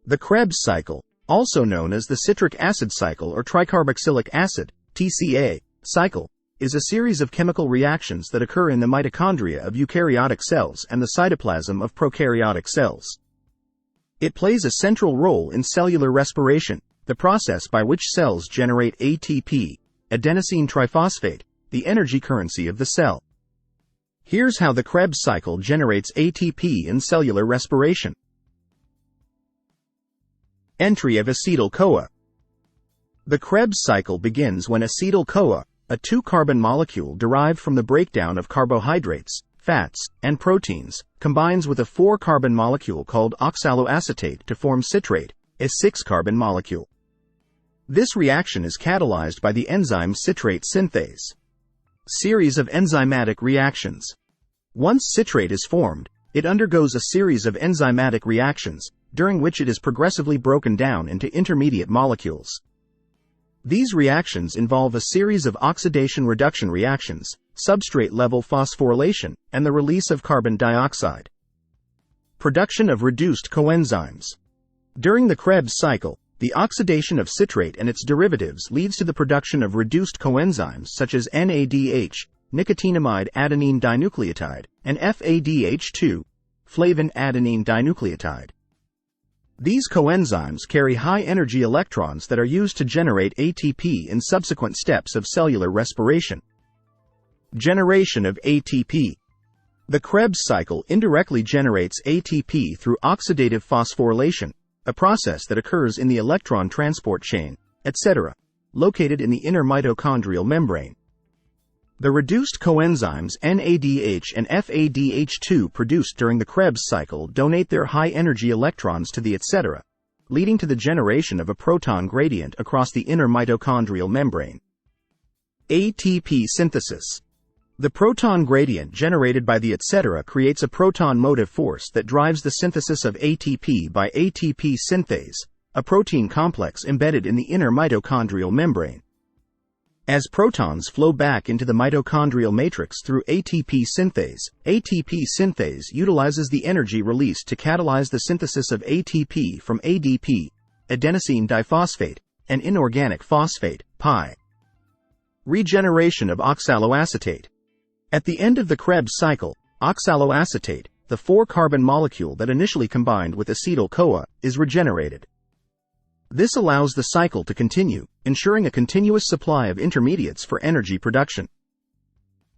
The Krebs cycle, also known as the citric acid cycle or tricarboxylic acid (TCA) cycle, is a series of chemical reactions that occur in the mitochondria of eukaryotic cells and the cytoplasm of prokaryotic cells. It plays a central role in cellular respiration, the process by which cells generate ATP, adenosine triphosphate, the energy currency of the cell. Here's how the Krebs cycle generates ATP in cellular respiration. Entry of acetyl-CoA. The Krebs cycle begins when acetyl-CoA, a 2-carbon molecule derived from the breakdown of carbohydrates, fats, and proteins, combines with a 4-carbon molecule called oxaloacetate to form citrate, a 6-carbon molecule. This reaction is catalyzed by the enzyme citrate synthase. Series of enzymatic reactions. Once citrate is formed, it undergoes a series of enzymatic reactions, during which it is progressively broken down into intermediate molecules. These reactions involve a series of oxidation-reduction reactions, substrate-level phosphorylation, and the release of carbon dioxide. Production of reduced coenzymes. During the Krebs cycle, the oxidation of citrate and its derivatives leads to the production of reduced coenzymes such as NADH, nicotinamide adenine dinucleotide, and FADH2, flavin adenine dinucleotide. These coenzymes carry high-energy electrons that are used to generate ATP in subsequent steps of cellular respiration. Generation of ATP. The Krebs cycle indirectly generates ATP through oxidative phosphorylation, a process that occurs in the electron transport chain, etc., located in the inner mitochondrial membrane. The reduced coenzymes NADH and FADH2 produced during the Krebs cycle donate their high-energy electrons to the etc., leading to the generation of a proton gradient across the inner mitochondrial membrane. ATP synthesis. The proton gradient generated by the etc. creates a proton motive force that drives the synthesis of ATP by ATP synthase, a protein complex embedded in the inner mitochondrial membrane. As protons flow back into the mitochondrial matrix through ATP synthase utilizes the energy released to catalyze the synthesis of ATP from ADP, adenosine diphosphate, and inorganic phosphate, PI. Regeneration of oxaloacetate. At the end of the Krebs cycle, oxaloacetate, the 4-carbon molecule that initially combined with acetyl-CoA, is regenerated. This allows the cycle to continue, ensuring a continuous supply of intermediates for energy production.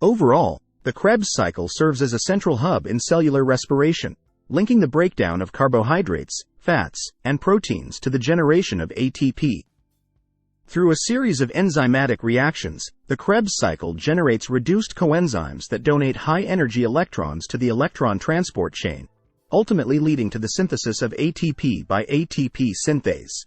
Overall, the Krebs cycle serves as a central hub in cellular respiration, linking the breakdown of carbohydrates, fats, and proteins to the generation of ATP. Through a series of enzymatic reactions, the Krebs cycle generates reduced coenzymes that donate high-energy electrons to the electron transport chain, ultimately leading to the synthesis of ATP by ATP synthase.